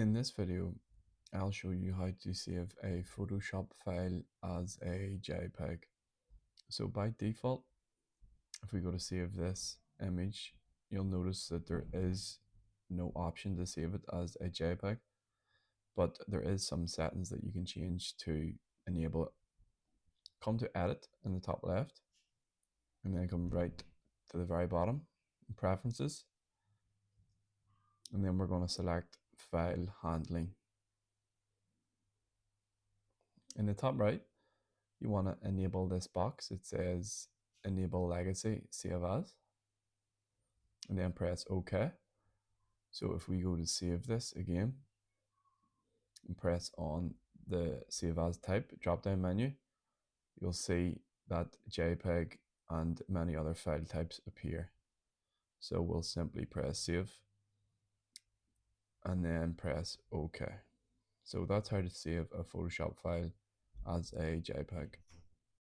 In this video, I'll show you how to save a Photoshop file as a JPEG. So by default, if we go to save this image, you'll notice that there is no option to save it as a JPEG, but there is some settings that you can change to enable it. Come to Edit in the top left, and then come right to the very bottom, Preferences, and then we're going to select File Handling. In the top right, you want to enable this box. It says enable legacy save as, and then press OK. So if we go to save this again and press on the save as type drop down menu, you'll see that JPEG and many other file types appear. So we'll simply press save and then press OK. So that's how to save a Photoshop file as a JPEG.